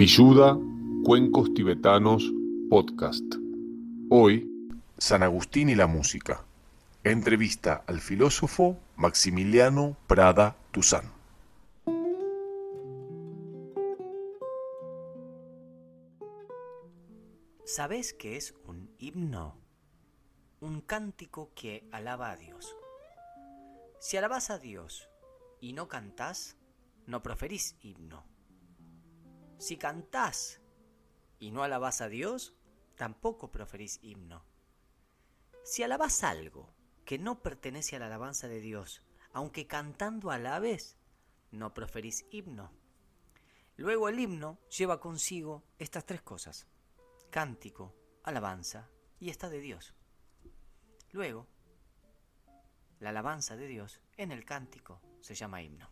Pilluda, Cuencos Tibetanos, Podcast. Hoy, San Agustín y la música. Entrevista al filósofo Maximiliano Prada Toussaint. ¿Sabés qué es un himno? Un cántico que alaba a Dios. Si alabás a Dios y no cantás, no proferís himno. Si cantás y no alabás a Dios, tampoco proferís himno. Si alabás algo que no pertenece a la alabanza de Dios, aunque cantando alabes, no proferís himno. Luego el himno lleva consigo estas tres cosas: cántico, alabanza y está de Dios. Luego, la alabanza de Dios en el cántico se llama himno.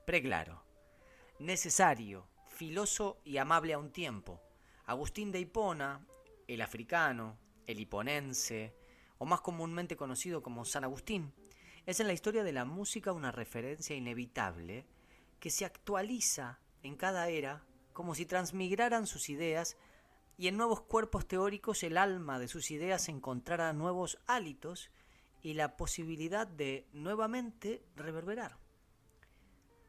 Preclaro, necesario, filoso y amable a un tiempo, Agustín de Hipona, el africano, el hiponense, o más comúnmente conocido como San Agustín, es en la historia de la música una referencia inevitable que se actualiza en cada era como si transmigraran sus ideas y en nuevos cuerpos teóricos el alma de sus ideas encontrara nuevos hálitos y la posibilidad de nuevamente reverberar.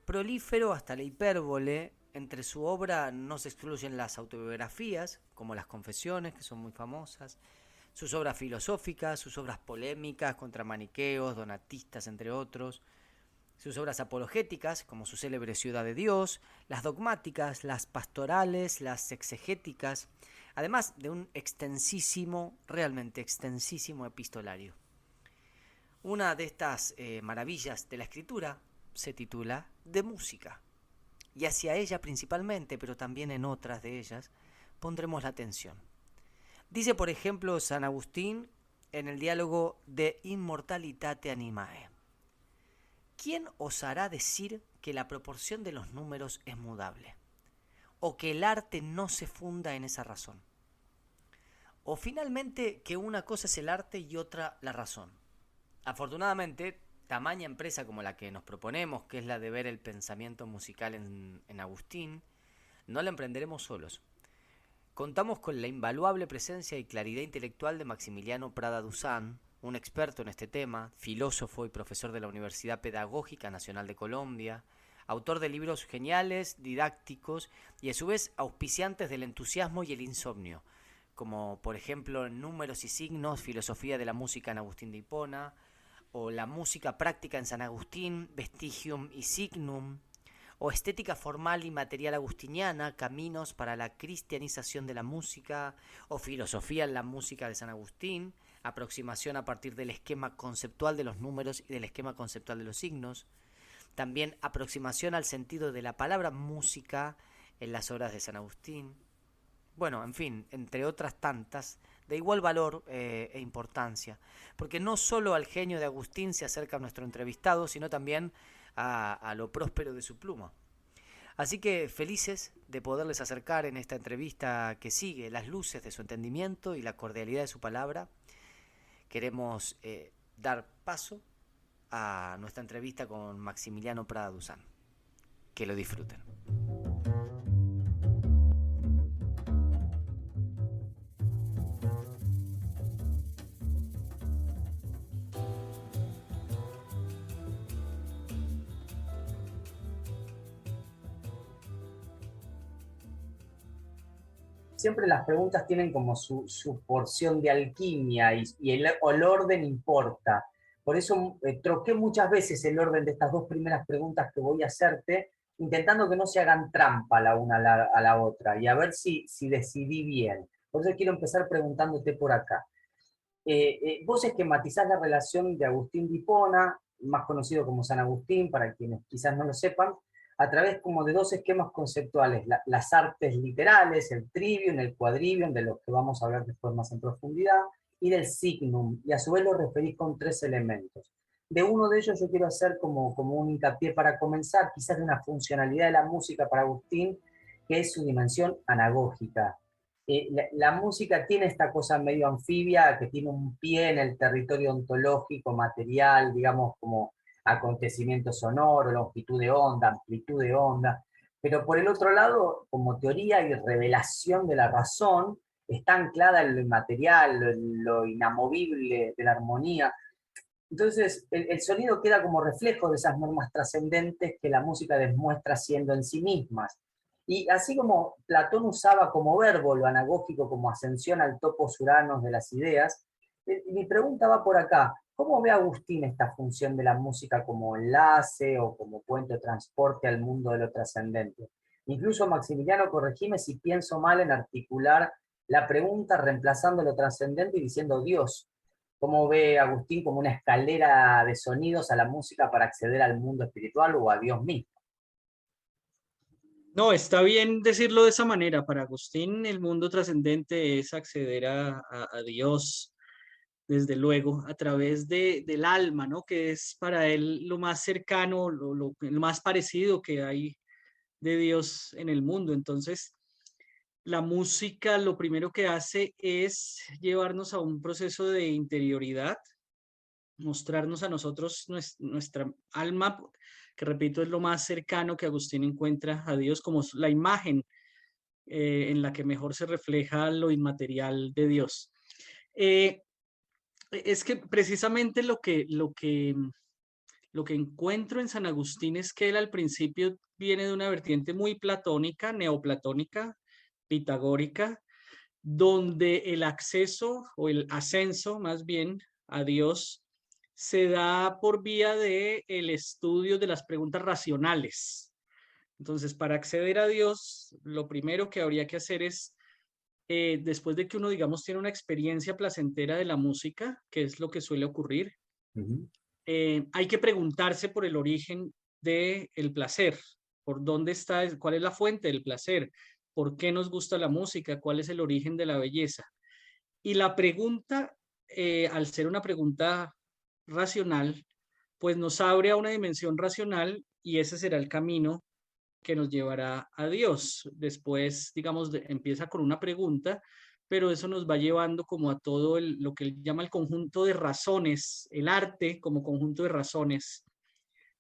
Prolífero hasta la hipérbole, entre su obra no se excluyen las autobiografías, como las Confesiones, que son muy famosas, sus obras filosóficas, sus obras polémicas contra maniqueos, donatistas, entre otros, sus obras apologéticas, como su célebre Ciudad de Dios, las dogmáticas, las pastorales, las exegéticas, además de un extensísimo, realmente extensísimo epistolario. Una de estas maravillas de la escritura se titula De música, y hacia ella principalmente, pero también en otras de ellas, pondremos la atención. Dice, por ejemplo, San Agustín en el diálogo De Immortalitate Animae: ¿quién osará decir que la proporción de los números es mudable? ¿O que el arte no se funda en esa razón? ¿O finalmente que una cosa es el arte y otra la razón? Afortunadamente, tamaña empresa como la que nos proponemos, que es la de ver el pensamiento musical en Agustín, no la emprenderemos solos. Contamos con la invaluable presencia y claridad intelectual de Maximiliano Prada Toussaint, un experto en este tema, filósofo y profesor de la Universidad Pedagógica Nacional de Colombia, autor de libros geniales, didácticos y a su vez auspiciantes del entusiasmo y el insomnio, como por ejemplo Números y signos, filosofía de la música en Agustín de Hipona, o la música práctica en San Agustín, Vestigium y Signum, o estética formal y material agustiniana, caminos para la cristianización de la música, o filosofía en la música de San Agustín, aproximación a partir del esquema conceptual de los números y del esquema conceptual de los signos, también aproximación al sentido de la palabra música en las obras de San Agustín. Bueno, en fin, entre otras tantas, de igual valor e importancia, porque no solo al genio de Agustín se acerca nuestro entrevistado, sino también a lo próspero de su pluma. Así que felices de poderles acercar en esta entrevista que sigue las luces de su entendimiento y la cordialidad de su palabra. Queremos dar paso a nuestra entrevista con Maximiliano Prada Toussaint. Que lo disfruten. Siempre las preguntas tienen como su porción de alquimia y el orden importa. Por eso troqué muchas veces el orden de estas dos primeras preguntas que voy a hacerte, intentando que no se hagan trampa la una a la otra y a ver si decidí bien. Por eso quiero empezar preguntándote por acá. Vos esquematizás la relación de Agustín de Hipona, más conocido como San Agustín, para quienes quizás no lo sepan, a través como de dos esquemas conceptuales: las artes literales, el trivium, el quadrivium, de los que vamos a hablar después más en profundidad, y del signum, y a su vez lo referís con tres elementos. De uno de ellos yo quiero hacer como un hincapié para comenzar, quizás de una funcionalidad de la música para Agustín, que es su dimensión anagógica. La música tiene esta cosa medio anfibia, que tiene un pie en el territorio ontológico, material, digamos, como acontecimiento sonoro, longitud de onda, amplitud de onda, Pero por el otro lado, como teoría y revelación de la razón, está anclada en lo inmaterial, lo inamovible de la armonía. Entonces, el sonido queda como reflejo de esas normas trascendentes que la música demuestra siendo en sí mismas. Y así como Platón usaba como verbo lo anagógico como ascensión al topos uranos de las ideas, mi pregunta va por acá. ¿Cómo ve Agustín esta función de la música como enlace o como puente de transporte al mundo de lo trascendente? Incluso Maximiliano, corregime si pienso mal en articular la pregunta reemplazando lo trascendente y diciendo Dios. ¿Cómo ve Agustín como una escalera de sonidos a la música para acceder al mundo espiritual o a Dios mismo? No, está bien decirlo de esa manera. Para Agustín, el mundo trascendente es acceder a Dios, desde luego, a través del alma, ¿no? Que es para él lo más cercano, lo más parecido que hay de Dios en el mundo. Entonces, la música lo primero que hace es llevarnos a un proceso de interioridad, mostrarnos a nosotros nuestra alma, que repito, es lo más cercano que Agustín encuentra a Dios, como la imagen en la que mejor se refleja lo inmaterial de Dios. Eh, es que precisamente lo que encuentro en San Agustín es que él al principio viene de una vertiente muy platónica, neoplatónica, pitagórica, donde el acceso o el ascenso más bien a Dios se da por vía de el estudio de las preguntas racionales. Entonces, para acceder a Dios, lo primero que habría que hacer es, después de que uno, digamos, tiene una experiencia placentera de la música, que es lo que suele ocurrir, hay que preguntarse por el origen del placer, por dónde está, cuál es la fuente del placer, por qué nos gusta la música, cuál es el origen de la belleza. Y la pregunta, al ser una pregunta racional, pues nos abre a una dimensión racional y ese será el camino que nos llevará a Dios. Después, digamos, empieza con una pregunta, pero eso nos va llevando como a todo lo que él llama el conjunto de razones, el arte como conjunto de razones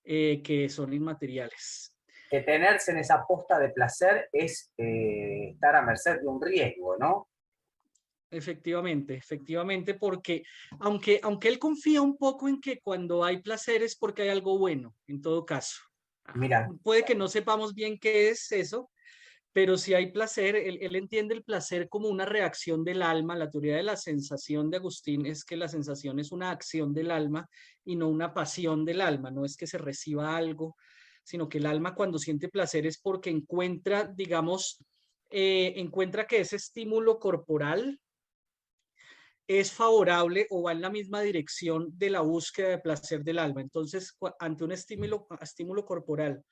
que son inmateriales. Que tenerse en esa posta de placer es estar a merced de un riesgo, ¿no? Efectivamente, porque aunque él confía un poco en que cuando hay placer es porque hay algo bueno, en todo caso. Mira, Puede que no sepamos bien qué es eso, pero si hay placer, él entiende el placer como una reacción del alma. La teoría de la sensación de Agustín es que la sensación es una acción del alma y no una pasión del alma, no es que se reciba algo, sino que el alma cuando siente placer es porque encuentra, digamos, encuentra que ese estímulo corporal es favorable o va en la misma dirección de la búsqueda de placer del alma. Entonces, ante un estímulo corporal,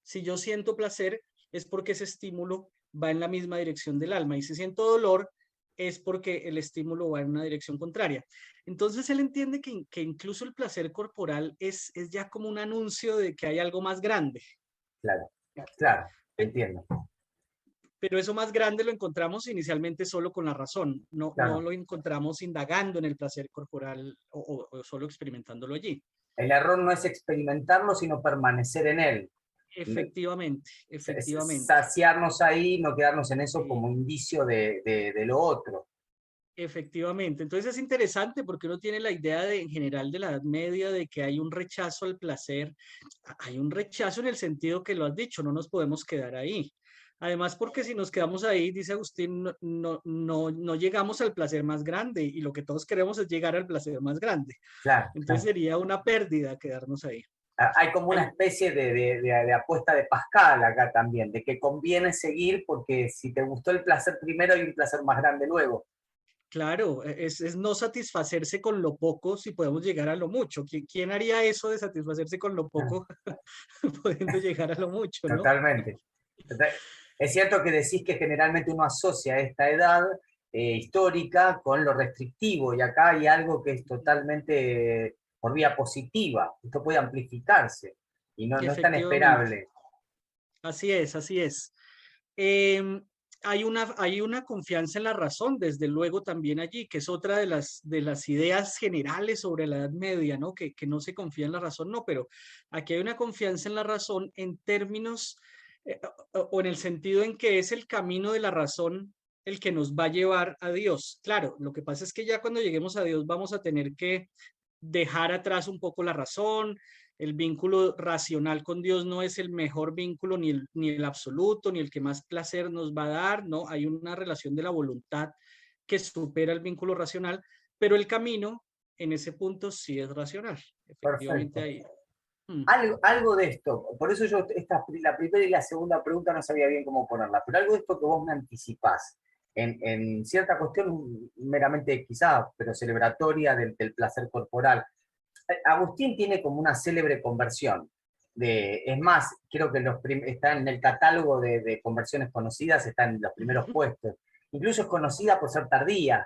si yo siento placer, es porque ese estímulo va en la misma dirección del alma. Y si siento dolor, es porque el estímulo va en una dirección contraria. Entonces, él entiende que incluso el placer corporal es ya como un anuncio de que hay algo más grande. claro, claro, entiendo. Pero eso más grande lo encontramos inicialmente solo con la razón, no Claro. lo encontramos indagando en el placer corporal o solo experimentándolo allí. El error no es experimentarlo, sino permanecer en él. Efectivamente. Saciarnos ahí, no quedarnos en eso Eh, como indicio de lo otro. Efectivamente. Entonces es interesante porque uno tiene la idea en general de la Edad Media de que hay un rechazo al placer. Hay un rechazo en el sentido que lo has dicho, no nos podemos quedar ahí. Además, porque si nos quedamos ahí, dice Agustín, no llegamos al placer más grande y lo que todos queremos es llegar al placer más grande. Claro, Entonces claro. sería una pérdida quedarnos ahí. Hay como una Hay, especie de apuesta de Pascal acá también, de que conviene seguir porque si te gustó el placer primero hay un placer más grande luego. claro, es no satisfacerse con lo poco si podemos llegar a lo mucho. ¿Quién haría eso de satisfacerse con lo poco pudiendo llegar a lo mucho, ¿no? Totalmente. Es cierto que decís que generalmente uno asocia esta edad histórica con lo restrictivo y acá hay algo que es totalmente por vía positiva. Esto puede amplificarse y no es tan Efectivamente, esperable. así es, así es. Em, hay una confianza en la razón, desde luego también allí, que es otra de las ideas generales sobre la Edad Media, ¿no? Que no se confía en la razón, no, pero aquí hay una confianza en la razón en términos o en el sentido en que es el camino de la razón el que nos va a llevar a Dios. Claro, lo que pasa es que ya cuando lleguemos a Dios vamos a tener que dejar atrás un poco la razón. El vínculo racional con Dios no es el mejor vínculo, ni el absoluto, ni el que más placer nos va a dar, ¿no? Hay una relación de la voluntad que supera el vínculo racional, pero el camino en ese punto sí es racional. Efectivamente Perfecto. ahí. Mm. Algo de esto, por eso yo la primera y la segunda pregunta no sabía bien cómo ponerla, pero algo de esto que vos me anticipás, en cierta cuestión meramente quizá, pero celebratoria del placer corporal. Agustín tiene como una célebre conversión. Es más, creo que está en el catálogo de conversiones conocidas, está en los primeros puestos. Incluso es conocida por ser tardía,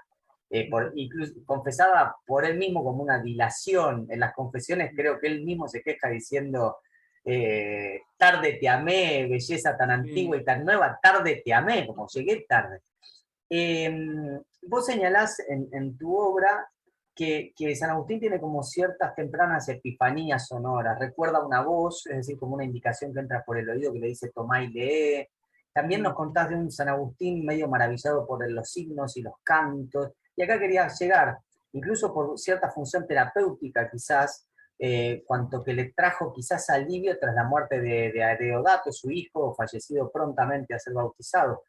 incluso confesada por él mismo como una dilación. En las confesiones creo que él mismo se queja diciendo, tarde te amé, belleza tan antigua y tan nueva, tarde te amé, como llegué tarde. Vos señalás en tu obra que San Agustín tiene como ciertas tempranas epifanías sonoras, recuerda una voz, es decir, como una indicación que entra por el oído que le dice tomá y lee. También nos contás de un San Agustín medio maravillado por los signos y los cantos, y acá quería llegar, incluso por cierta función terapéutica quizás, cuanto que le trajo quizás alivio tras la muerte de Deodato, su hijo, fallecido prontamente a ser bautizado.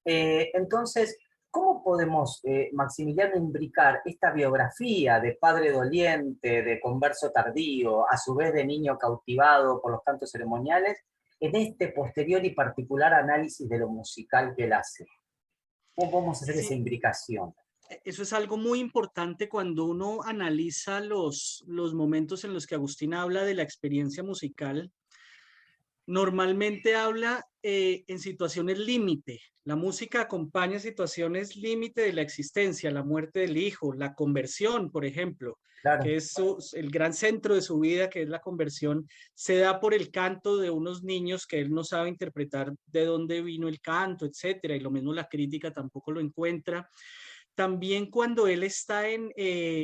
Entonces, ¿cómo podemos, Maximiliano, imbricar esta biografía de padre doliente, de converso tardío, a su vez de niño cautivado por los cantos ceremoniales, en este posterior y particular análisis de lo musical que él hace? ¿Cómo podemos hacer esa Sí, imbricación? eso es algo muy importante cuando uno analiza los momentos en los que Agustín habla de la experiencia musical. Normalmente habla en situaciones límite. La música acompaña situaciones límite de la existencia, la muerte del hijo, la conversión, por ejemplo, Claro. que es el gran centro de su vida, que es la conversión, se da por el canto de unos niños que él no sabe interpretar de dónde vino el canto, etcétera, y lo mismo la crítica tampoco lo encuentra. También cuando él está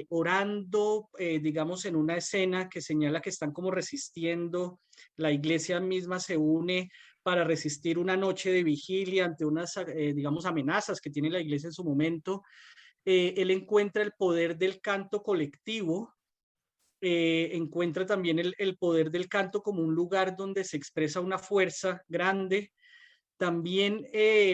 orando, digamos, en una escena que señala que están como resistiendo, la iglesia misma se une para resistir una noche de vigilia ante unas, digamos, amenazas que tiene la iglesia en su momento. Él encuentra el poder del canto colectivo, encuentra también el poder del canto como un lugar donde se expresa una fuerza grande. También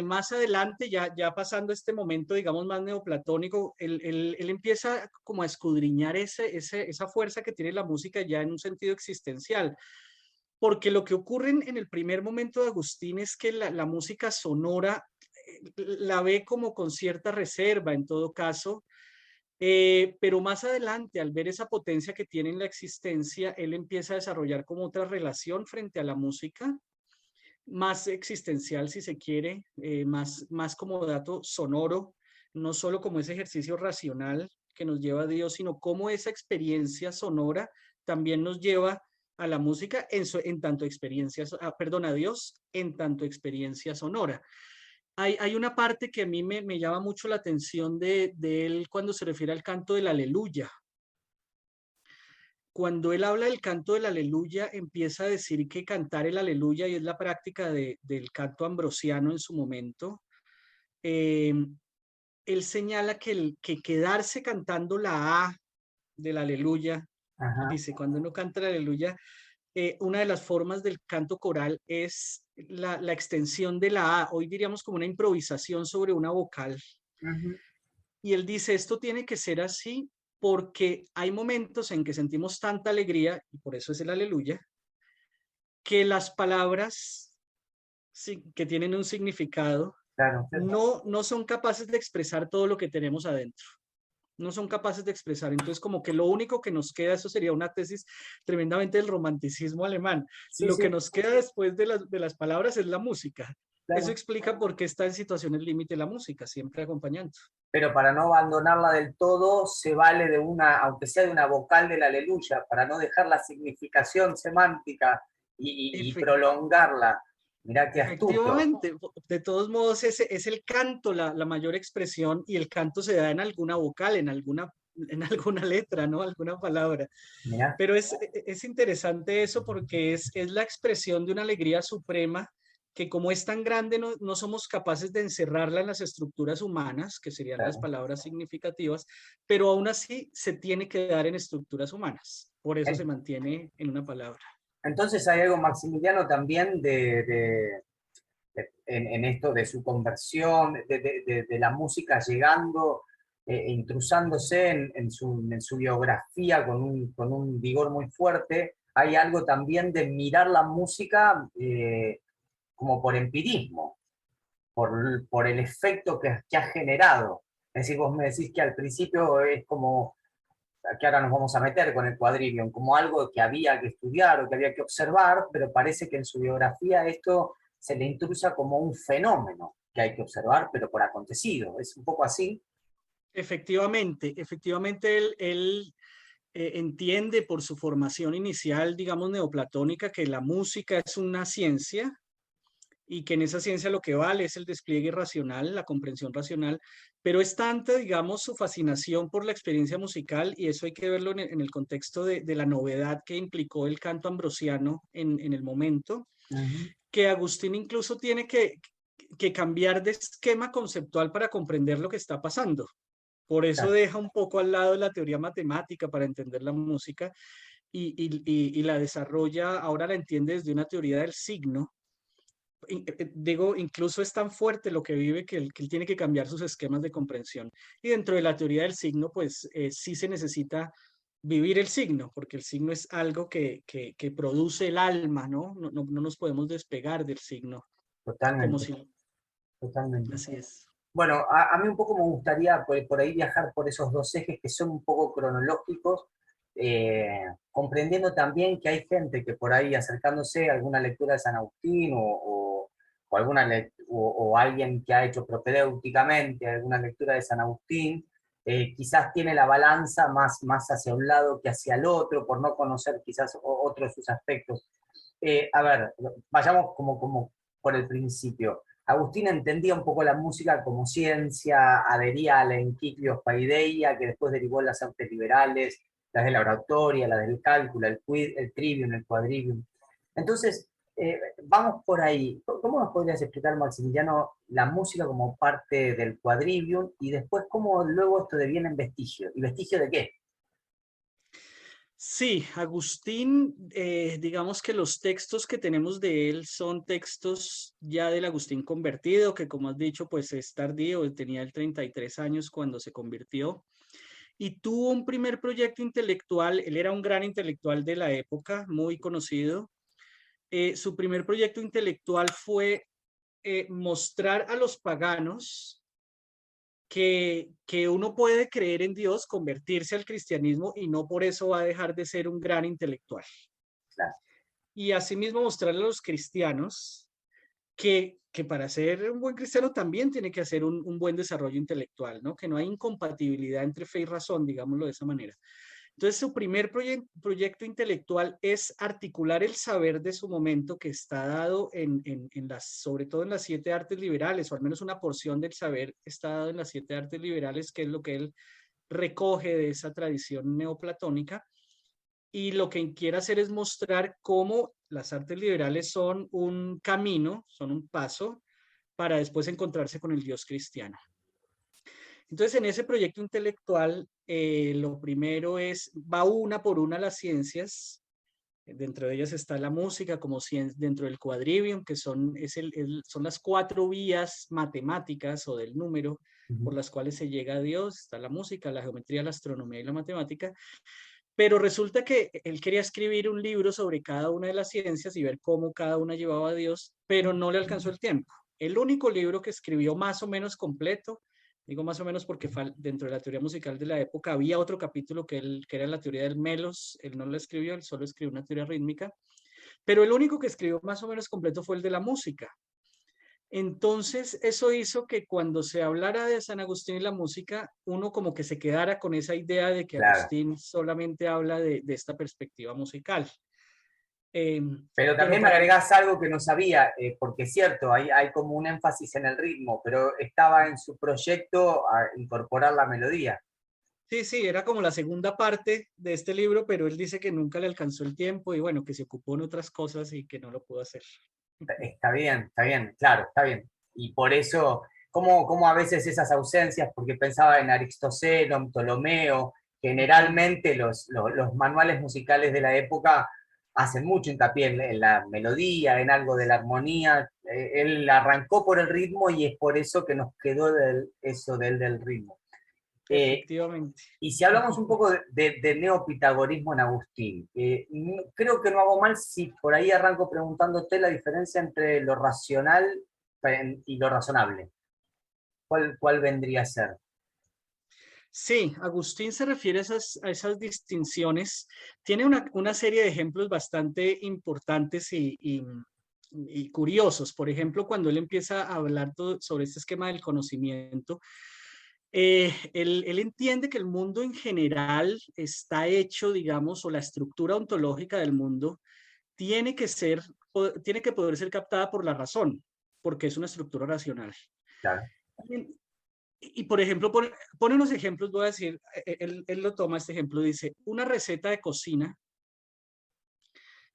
más adelante, ya pasando este momento, digamos, más neoplatónico, él empieza como a escudriñar esa fuerza que tiene la música ya en un sentido existencial. Porque lo que ocurre en el primer momento de Agustín es que la música sonora la ve como con cierta reserva en todo caso, pero más adelante, al ver esa potencia que tiene en la existencia, él empieza a desarrollar como otra relación frente a la música más existencial, si se quiere, más como dato sonoro, no solo como ese ejercicio racional que nos lleva a Dios, sino como esa experiencia sonora también nos lleva a la música en tanto experiencia, perdón, a Dios en tanto experiencia sonora. Hay una parte que a mí me llama mucho la atención de él cuando se refiere al canto del aleluya. Cuando él habla del canto del aleluya, empieza a decir que cantar el aleluya, y es la práctica del canto ambrosiano en su momento, eh, él señala que quedarse cantando la A del aleluya, Ajá. dice, cuando uno canta el aleluya, una de las formas del canto coral es la extensión de la A, hoy diríamos como una improvisación sobre una vocal. Uh-huh. Y él dice, esto tiene que ser así porque hay momentos en que sentimos tanta alegría, y por eso es el aleluya, que las palabras que tienen un significado Claro. no son capaces de expresar todo lo que tenemos adentro. No son capaces de expresar. Entonces, como que lo único que nos queda, eso sería una tesis tremendamente del romanticismo alemán. Sí, Lo que sí, nos queda después de las palabras es la música. Eso claro. explica por qué está en situaciones límite la música, siempre acompañando. Pero para no abandonarla del todo, se vale de una, aunque sea de una vocal del aleluya, para no dejar la significación semántica y prolongarla. Mirá qué astuto. Efectivamente, de todos modos ese es el canto, la mayor expresión, y el canto se da en alguna vocal, en alguna letra, ¿no? Alguna palabra. Mirá. Pero es interesante eso porque es la expresión de una alegría suprema que como es tan grande no somos capaces de encerrarla en las estructuras humanas, que serían las Claro. palabras significativas, pero aún así se tiene que dar en estructuras humanas. Por eso se En- mantiene en una palabra. Entonces hay algo, Maximiliano, también en esto de su conversión, de la música llegando, intrusándose en su biografía con un vigor muy fuerte. Hay algo también de mirar la música como por empirismo, por el efecto que ha generado. Es decir, vos me decís que al principio es como, que ahora nos vamos a meter con el Quadrivium, como algo que había que estudiar o que había que observar, pero parece que en su biografía esto se le intrusa como un fenómeno que hay que observar, pero por acontecido. Es un poco así. Efectivamente, él entiende por su formación inicial, digamos, neoplatónica, que la música es una ciencia y que en esa ciencia lo que vale es el despliegue racional, la comprensión racional, pero es tanta, digamos, su fascinación por la experiencia musical, y eso hay que verlo en el contexto de la novedad que implicó el canto ambrosiano en el momento, Ujú. que Agustín incluso tiene que cambiar de esquema conceptual para comprender lo que está pasando. Por eso Claro. deja un poco al lado la teoría matemática para entender la música y la desarrolla, ahora la entiende desde una teoría del signo. Digo, incluso es tan fuerte lo que vive que él tiene que cambiar sus esquemas de comprensión. Y dentro de la teoría del signo, pues sí se necesita vivir el signo, porque el signo es algo que produce el alma, ¿no? No nos podemos despegar del signo, como Totalmente, si... totalmente. Así es. Bueno, a mí un poco me gustaría por ahí viajar por esos dos ejes que son un poco cronológicos, comprendiendo también que hay gente que por ahí acercándose a alguna lectura de San Agustín o alguien que ha hecho propedéuticamente alguna lectura de San Agustín, quizás tiene la balanza más hacia un lado que hacia el otro, por no conocer quizás otros de sus aspectos. A ver, vayamos como por el principio. Agustín entendía un poco la música como ciencia, adhería a la Enciclios Paideia, que después derivó en las artes liberales, las de la oratoria, la del cálculo, el trivium, el quadrivium. Entonces, vamos por ahí. ¿Cómo nos podrías explicar, Maximiliano, la música como parte del quadrivium y después cómo luego esto deviene en vestigio? ¿Y vestigio de qué? Sí, Agustín, digamos que los textos que tenemos de él son textos ya del Agustín convertido, que como has dicho, pues es tardío, él tenía el 33 años cuando se convirtió y tuvo un primer proyecto intelectual. Él era un gran intelectual de la época, muy conocido. Su primer proyecto intelectual fue mostrar a los paganos que uno puede creer en Dios, convertirse al cristianismo y no por eso va a dejar de ser un gran intelectual. Claro. Y asimismo mostrarle a los cristianos que para ser un buen cristiano también tiene que hacer un buen desarrollo intelectual, ¿no? Que no hay incompatibilidad entre fe y razón, digámoslo de esa manera. Entonces, su primer proyecto intelectual es articular el saber de su momento que está dado sobre todo en las 7 artes liberales, o al menos una porción del saber está dado en las 7 artes liberales, que es lo que él recoge de esa tradición neoplatónica. Y lo que quiere hacer es mostrar cómo las artes liberales son un camino, son un paso para después encontrarse con el Dios cristiano. Entonces, en ese proyecto intelectual, lo primero es, va una por una las ciencias. Dentro de ellas está la música como ciencia, dentro del quadrivium, que son las 4 vías matemáticas o del número por las cuales se llega a Dios. Está la música, la geometría, la astronomía y la matemática. Pero resulta que él quería escribir un libro sobre cada una de las ciencias y ver cómo cada una llevaba a Dios, pero no le alcanzó el tiempo. El único libro que escribió más o menos completo, digo más o menos porque dentro de la teoría musical de la época había otro capítulo que era la teoría del melos. Él no lo escribió, él solo escribió una teoría rítmica, pero el único que escribió más o menos completo fue el de la música. Entonces, eso hizo que cuando se hablara de San Agustín y la música, uno como que se quedara con esa idea de que Claro. Agustín solamente habla de esta perspectiva musical. Eh, Pero pero también me para mí, agregás algo que no sabía, porque es cierto, hay como un énfasis en el ritmo, pero estaba en su proyecto a incorporar la melodía. sí, sí, era como la segunda parte de este libro, pero él dice que nunca le alcanzó el tiempo y bueno, que se ocupó en otras cosas y que no lo pudo hacer. Está bien, claro, está bien. Y por eso, ¿cómo a veces esas ausencias? Porque pensaba en Aristocelo, en Ptolomeo, Ujú. generalmente los manuales musicales de la época hacen mucho hincapié en la melodía, en algo de la armonía. Él arrancó por el ritmo y es por eso que nos quedó eso del ritmo. Eh, Efectivamente. y si hablamos un poco de neopitagorismo en Agustín, creo que no hago mal si por ahí arranco preguntándote la diferencia entre lo racional y lo razonable. ¿Cuál vendría a ser? Sí, Agustín se refiere a esas distinciones. Tiene una serie de ejemplos bastante importantes y curiosos. Por ejemplo, cuando él empieza a hablar sobre este esquema del conocimiento, él entiende que el mundo en general está hecho, digamos, o la estructura ontológica del mundo tiene que tiene que poder ser captada por la razón, porque es una estructura racional. Claro. Y por ejemplo, pone unos ejemplos, voy a decir, él lo toma este ejemplo, dice, una receta de cocina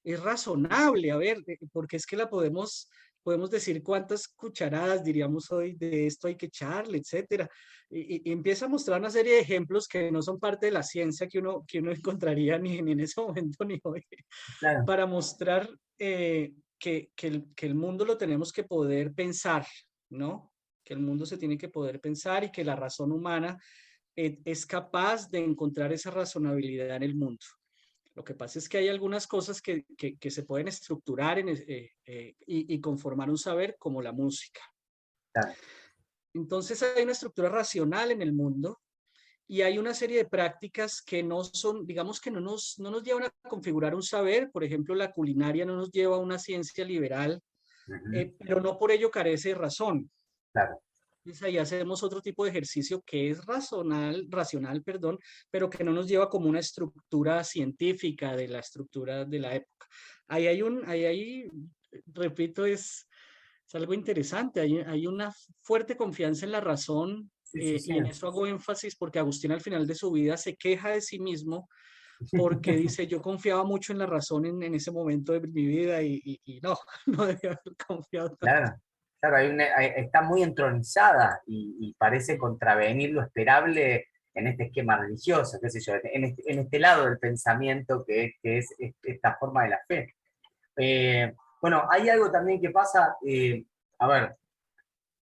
es razonable, a ver, porque es que podemos decir cuántas cucharadas, diríamos hoy, de esto hay que echarle, etcétera. Y empieza a mostrar una serie de ejemplos que no son parte de la ciencia que uno encontraría ni en ese momento ni hoy, Claro. para mostrar que el mundo lo tenemos que poder pensar, ¿no? Que el mundo se tiene que poder pensar y que la razón humana es capaz de encontrar esa razonabilidad en el mundo. Lo que pasa es que hay algunas cosas que se pueden estructurar y conformar un saber, como la música. Claro. Entonces hay una estructura racional en el mundo y hay una serie de prácticas que no son, digamos que no nos llevan a configurar un saber. Por ejemplo, la culinaria no nos lleva a una ciencia liberal, Ujú. pero no por ello carece de razón. Claro. Entonces ahí hacemos otro tipo de ejercicio que es racional, perdón, pero que no nos lleva como una estructura científica de la estructura de la época. Repito, es algo interesante. Hay una fuerte confianza en la razón, Sí, sí, sí. y en eso hago énfasis porque Agustín al final de su vida se queja de sí mismo porque dice, yo confiaba mucho en la razón en ese momento de mi vida y no, no debía haber confiado tanto. Claro. Claro, está muy entronizada y parece contravenir lo esperable en este esquema religioso, qué sé yo, en este lado del pensamiento que es esta forma de la fe. Bueno, hay algo también que pasa, a ver,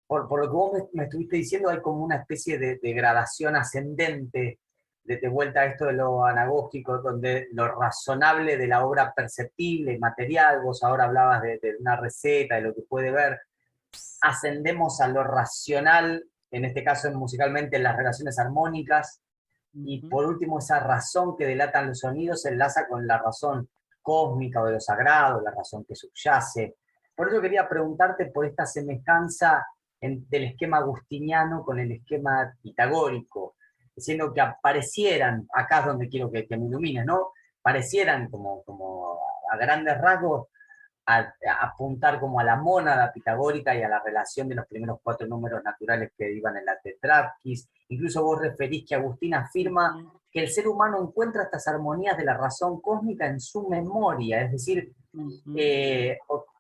por lo que vos me estuviste diciendo, hay como una especie de gradación ascendente de vuelta a esto de lo anagógico, donde lo razonable de la obra perceptible, material, vos ahora hablabas de una receta, de lo que puede ver, ascendemos a lo racional, en este caso musicalmente en las relaciones armónicas, y Ujú. por último esa razón que delatan los sonidos se enlaza con la razón cósmica o de lo sagrado, la razón que subyace. Por eso quería preguntarte por esta semejanza del esquema agustiniano con el esquema pitagórico, diciendo que aparecieran, acá es donde quiero que me ilumines, ¿no? Parecieran como a grandes rasgos a apuntar como a la mónada pitagórica y a la relación de los primeros cuatro números naturales que iban en la tetrapquis. Incluso vos referís que Agustín afirma Ujú. que el ser humano encuentra estas armonías de la razón cósmica en su memoria, es decir, Ujú.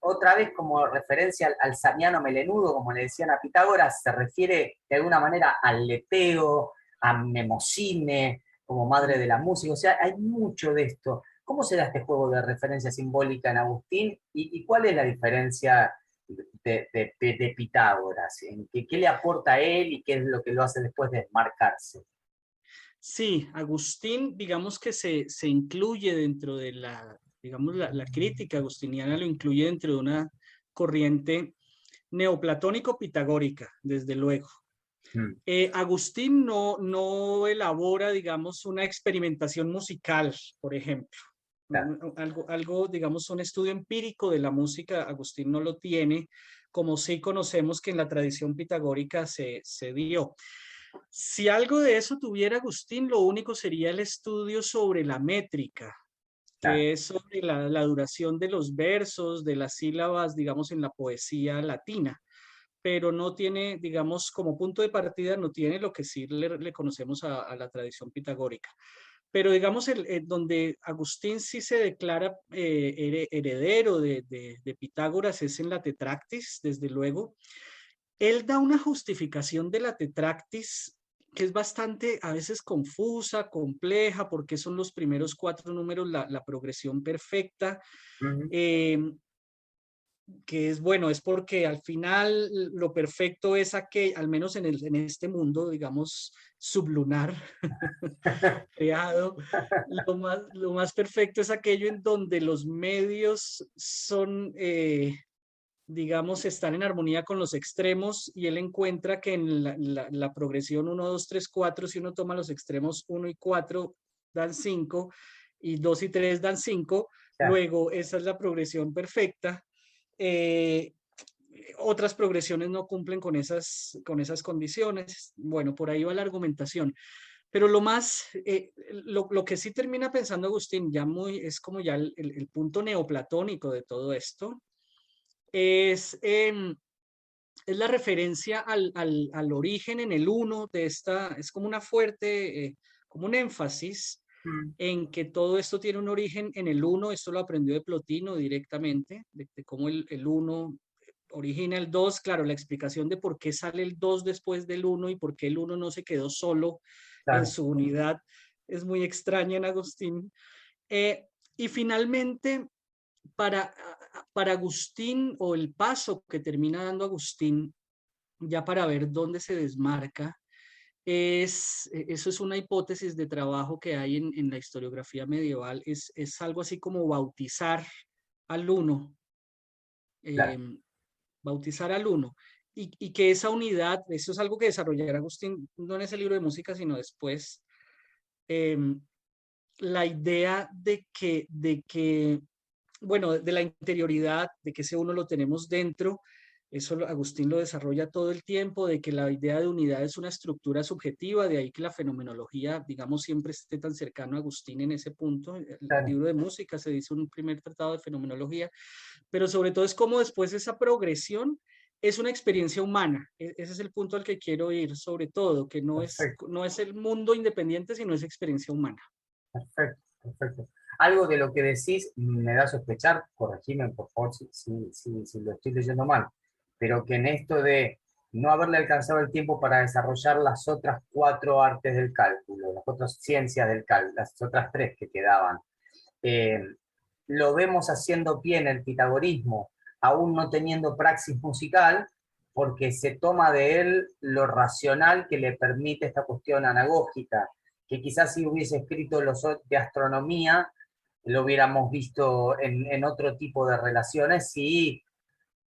otra vez como referencia al samiano melenudo, como le decían a Pitágoras, se refiere de alguna manera al leteo, a Mnemosine, como madre de la música, o sea, hay mucho de esto. ¿Cómo se da este juego de referencia simbólica en Agustín y cuál es la diferencia de Pitágoras? ¿Qué le aporta a él y qué es lo que lo hace después de desmarcarse? Sí, Agustín, digamos que se incluye dentro de digamos, la crítica agustiniana lo incluye dentro de una corriente neoplatónico-pitagórica, desde luego. Mm. Agustín no elabora, digamos, una experimentación musical, por ejemplo. Claro. Algo, digamos, un estudio empírico de la música, Agustín no lo tiene, como sí conocemos que en la tradición pitagórica se dio. Si algo de eso tuviera Agustín, lo único sería el estudio sobre la métrica, Claro. que es sobre la duración de los versos, de las sílabas, digamos, en la poesía latina, pero no tiene, digamos, como punto de partida, no tiene lo que sí le conocemos a la tradición pitagórica. pero digamos donde Agustín sí se declara heredero de Pitágoras es en la Tetractis, desde luego. Él da una justificación de la Tetractis que es bastante a veces confusa, compleja, porque son los primeros 4 números la progresión perfecta. Ujú. Que es bueno, es porque al final lo perfecto es aquel, al menos en este mundo, digamos, sublunar, creado, lo más perfecto es aquello en donde los medios son, digamos, están en armonía con los extremos, y él encuentra que en la progresión 1, 2, 3, 4, si uno toma los extremos 1 y 4, dan 5, y 2 y 3 dan 5, Claro. luego esa es la progresión perfecta. Eh, Otras progresiones no cumplen con esas condiciones. Bueno, por ahí va la argumentación. Pero lo que sí termina pensando Agustín, es como ya el punto neoplatónico de todo esto, es la referencia al origen en el uno de esta, es como una fuerte, como un énfasis Mm. en que todo esto tiene un origen en el uno. Esto lo aprendió de Plotino directamente, de cómo el uno origina el 2. Claro, la explicación de por qué sale el 2 después del uno y por qué el uno no se quedó solo en Claro. su unidad es muy extraña en Agustín. Y finalmente, para, para Agustín, o el paso que termina dando Agustín, ya para ver dónde se desmarca, eso es una hipótesis de trabajo que hay en la historiografía medieval, es algo así como bautizar al uno, eh, Claro. bautizar al uno, y que esa unidad, eso es algo que desarrollará Agustín, no en ese libro de música, sino después, eh, la idea bueno, de la interioridad, de que ese uno lo tenemos dentro. Eso Agustín lo desarrolla todo el tiempo, de que la idea de unidad es una estructura subjetiva, de ahí que la fenomenología, digamos, siempre esté tan cercano a Agustín en ese punto. El Claro. libro de música se dice un primer tratado de fenomenología, pero sobre todo es como después esa progresión es una experiencia humana. Ese es el punto al que quiero ir, sobre todo, que Perfecto. no es el mundo independiente, sino es experiencia humana. Perfecto. Perfecto. Algo de lo que decís me da a sospechar, corregime por favor si lo estoy leyendo mal, pero que en esto de no haberle alcanzado el tiempo para desarrollar las otras 4 artes del cálculo, las otras ciencias del cálculo, las otras 3 que quedaban, eh, lo vemos haciendo pie en el pitagorismo, aún no teniendo praxis musical, porque se toma de él lo racional que le permite esta cuestión anagógica, que quizás si hubiese escrito los de astronomía, lo hubiéramos visto en otro tipo de relaciones, si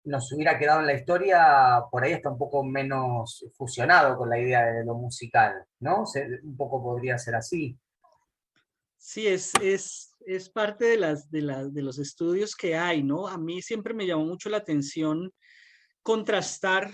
nos hubiera quedado en la historia, por ahí está un poco menos fusionado con la idea de lo musical, ¿no? Un poco podría ser así. Sí, es parte de los estudios que hay, ¿no? A mí siempre me llamó mucho la atención contrastar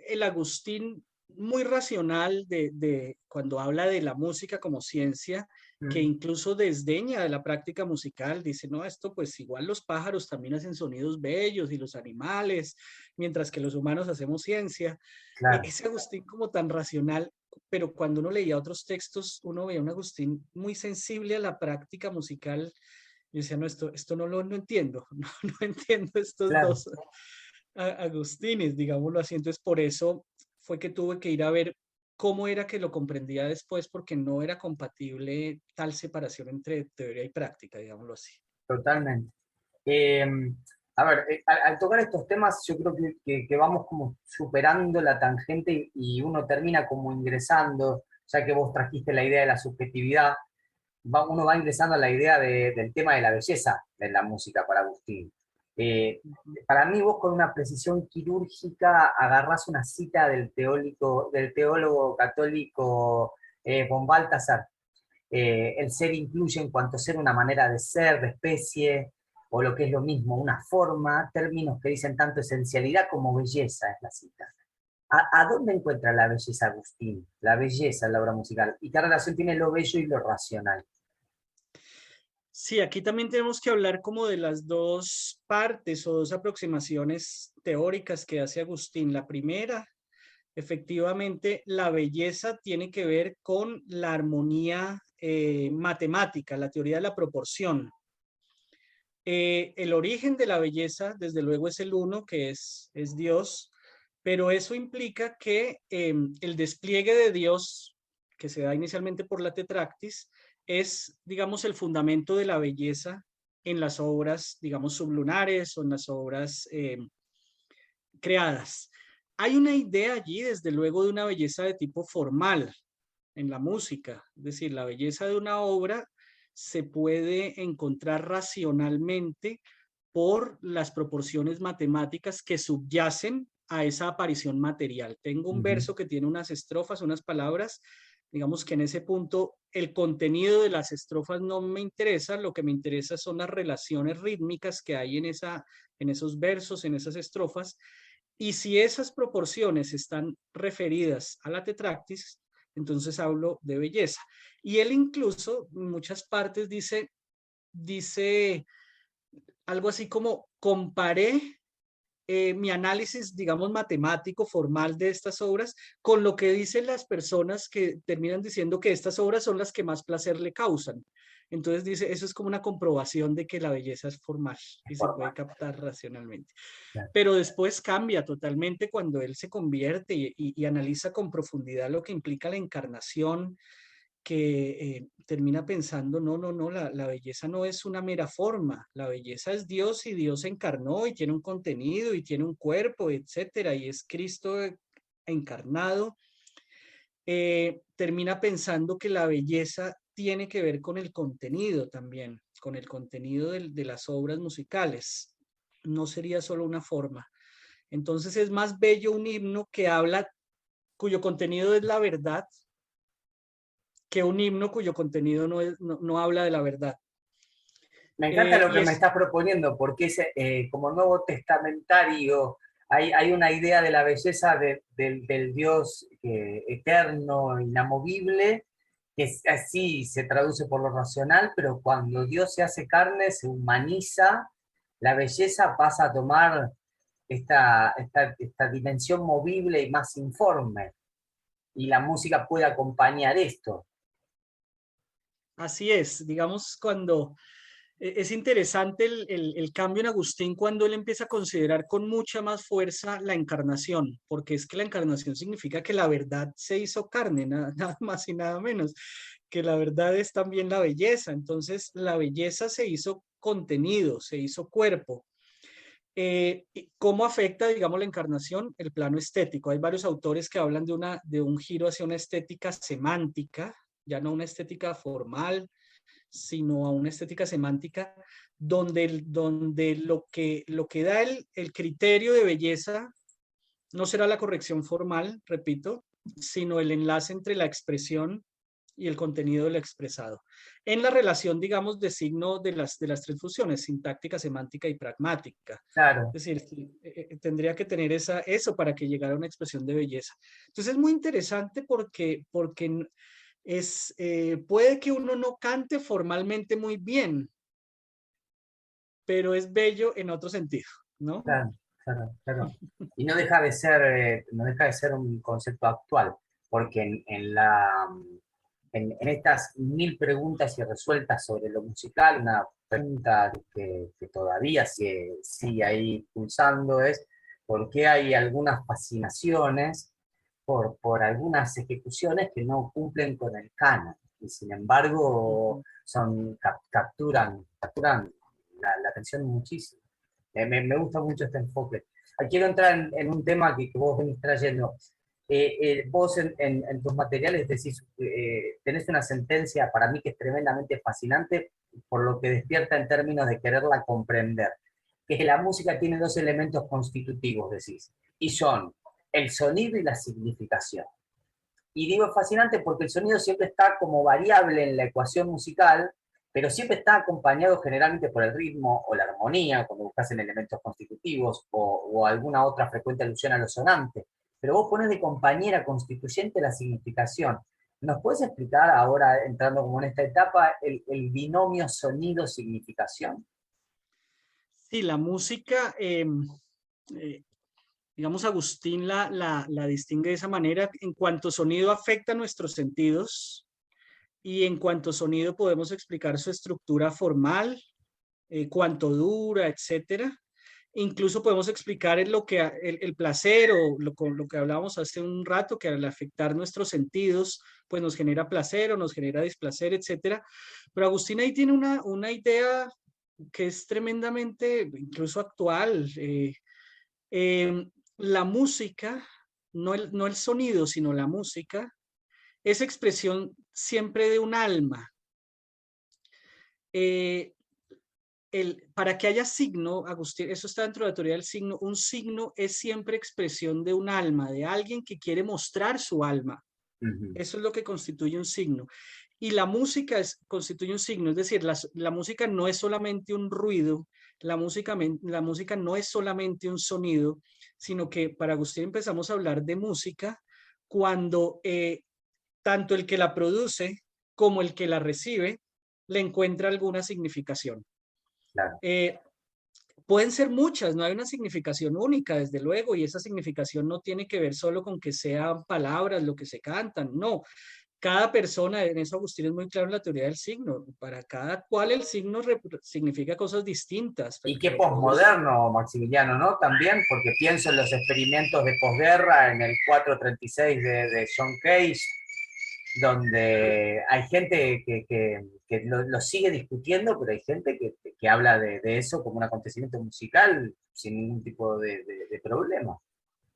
el Agustín muy racional de cuando habla de la música como ciencia, que Mm. incluso desdeña de la práctica musical, dice, no, esto pues igual los pájaros también hacen sonidos bellos y los animales, mientras que los humanos hacemos ciencia. Claro, Ese Agustín como tan racional, pero cuando uno leía otros textos, uno veía un Agustín muy sensible a la práctica musical. Yo decía, no, esto no entiendo, no entiendo estos claro. dos Agustines, digámoslo así. Entonces, por eso fue que tuve que ir a ver cómo era que lo comprendía después, porque no era compatible tal separación entre teoría y práctica, digámoslo así. Totalmente. Eh, a ver, al tocar estos temas, yo creo que vamos como superando la tangente y uno termina como ingresando, ya que vos trajiste la idea de la subjetividad, uno va ingresando a la idea del tema de la belleza de la música para Agustín. Eh, para mí, vos con una precisión quirúrgica agarrás una cita del teólogo católico von Balthasar. El ser incluye en cuanto a ser una manera de ser, de especie, o lo que es lo mismo, una forma, términos que dicen tanto esencialidad como belleza, es la cita. ¿A dónde encuentra la belleza Agustín? La belleza en la obra musical. ¿Y qué relación tiene lo bello y lo racional? Sí, aquí también tenemos que hablar como de las dos partes o dos aproximaciones teóricas que hace Agustín. La primera efectivamente la belleza tiene que ver con la armonía matemática, la teoría de la proporción. El origen de la belleza, desde luego, es el uno, que es Dios, pero eso implica que el despliegue de Dios, que se da inicialmente por la tetractis, es, digamos, el fundamento de la belleza en las obras, digamos, sublunares o en las obras creadas. Hay una idea allí, desde luego, de una belleza de tipo formal en la música, es decir, la belleza de una obra se puede encontrar racionalmente por las proporciones matemáticas que subyacen a esa aparición material. Tengo un verso que tiene unas estrofas, unas palabras, digamos que en ese punto el contenido de las estrofas no me interesa, lo que me interesa son las relaciones rítmicas que hay en esos versos, en esas estrofas, y si esas proporciones están referidas a la tetractis, entonces hablo de belleza. Y él incluso en muchas partes dice algo así como: comparé mi análisis, digamos, matemático, formal de estas obras con lo que dicen las personas que terminan diciendo que estas obras son las que más placer le causan. Entonces dice, eso es como una comprobación de que la belleza es formal y se puede captar racionalmente. Pero después cambia totalmente cuando él se convierte y analiza con profundidad lo que implica la encarnación, que termina pensando, no, la belleza no es una mera forma, la belleza es Dios y Dios se encarnó y tiene un contenido y tiene un cuerpo, etcétera, y es Cristo encarnado. Termina pensando que la belleza tiene que ver con el contenido también, con el contenido de las obras musicales, no sería solo una forma. Entonces es más bello un himno que habla, cuyo contenido es la verdad, que un himno cuyo contenido no habla de la verdad. Me encanta lo Y que me es estás proponiendo, porque es como nuevo testamentario, hay una idea de la belleza del Dios eterno, inamovible, que así se traduce por lo racional, pero cuando Dios se hace carne, se humaniza, la belleza pasa a tomar esta dimensión movible y más informe, y la música puede acompañar esto. así es, digamos, cuando es interesante el cambio en Agustín cuando él empieza a considerar con mucha más fuerza la encarnación, porque es que la encarnación significa que la verdad se hizo carne, nada más y nada menos, que la verdad es también la belleza. Entonces la belleza se hizo contenido, se hizo cuerpo. ¿Cómo afecta, digamos, la encarnación? El plano estético. Hay varios autores que hablan de un giro hacia una estética semántica, ya no una estética formal, sino a una estética semántica, donde lo que da el criterio de belleza no será la corrección formal, repito, sino el enlace entre la expresión y el contenido de lo expresado. En la relación, digamos, de signo de las tres funciones, sintáctica, semántica y pragmática. Claro. Es decir, tendría que tener eso para que llegara a una expresión de belleza. Entonces es muy interesante porque puede que uno no cante formalmente muy bien, pero es bello en otro sentido, ¿no? Claro, claro, claro. Y no deja de ser un concepto actual, porque en estas 1000 preguntas irresueltas sobre lo musical, una pregunta que todavía sigue ahí pulsando es por qué hay algunas fascinaciones por algunas ejecuciones que no cumplen con el canon, y sin embargo capturan la atención muchísimo. Me gusta mucho este enfoque. Quiero entrar en un tema que vos venís trayendo. Vos en tus materiales decís, tenés una sentencia para mí que es tremendamente fascinante por lo que despierta en términos de quererla comprender, que es que la música tiene dos elementos constitutivos, decís, y son el sonido y la significación. Y digo fascinante porque el sonido siempre está como variable en la ecuación musical, pero siempre está acompañado generalmente por el ritmo o la armonía, cuando buscas en elementos constitutivos, o alguna otra frecuente alusión a lo sonante. Pero vos pones de compañera constituyente la significación. ¿Nos puedes explicar ahora, entrando como en esta etapa, el binomio sonido-significación? Sí, la música, Digamos, Agustín la distingue de esa manera. En cuanto sonido afecta nuestros sentidos y en cuanto sonido podemos explicar su estructura formal, cuánto dura, etcétera. Incluso podemos explicar el placer o con lo que hablábamos hace un rato, que al afectar nuestros sentidos, pues nos genera placer o nos genera displacer, etcétera. Pero Agustín ahí tiene una idea que es tremendamente, incluso actual. La música, no el sonido, sino la música, es expresión siempre de un alma. Para que haya signo, Agustín, eso está dentro de la teoría del signo, un signo es siempre expresión de un alma, de alguien que quiere mostrar su alma. Eso es lo que constituye un signo. Y la música constituye un signo, es decir, la música no es solamente un ruido, la música no es solamente un sonido, sino que para Agustín empezamos a hablar de música cuando tanto el que la produce como el que la recibe le encuentra alguna significación. Claro. Pueden ser muchas, no hay una significación única, desde luego, y esa significación no tiene que ver solo con que sean palabras lo que se cantan, no. Cada persona, en eso Agustín es muy claro en la teoría del signo, para cada cual el signo significa cosas distintas. Y qué posmoderno, Maximiliano, ¿no? También, porque pienso en los experimentos de posguerra, en el 436 de John Cage, donde hay gente que lo sigue discutiendo, pero hay gente que habla de eso como un acontecimiento musical sin ningún tipo de problema.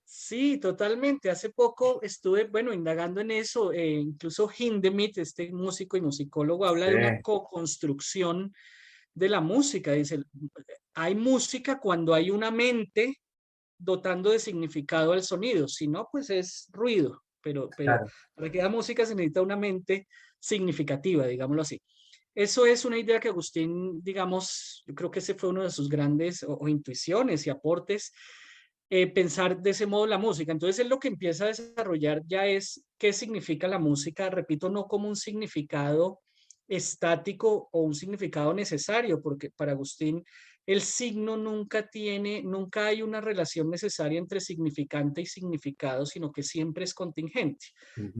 Sí, totalmente. Hace poco estuve, bueno, indagando en eso. Incluso Hindemith, este músico y musicólogo, habla de una co-construcción de la música. Dice, hay música cuando hay una mente dotando de significado al sonido. Si no, pues es ruido. Pero Claro. para que haya música se necesita una mente significativa, digámoslo así. Eso es una idea que Agustín, digamos, yo creo que ese fue uno de sus grandes o intuiciones y aportes, pensar de ese modo la música. Entonces él lo que empieza a desarrollar ya es qué significa la música, repito, no como un significado estático o un significado necesario, porque para Agustín el signo nunca hay una relación necesaria entre significante y significado, sino que siempre es contingente.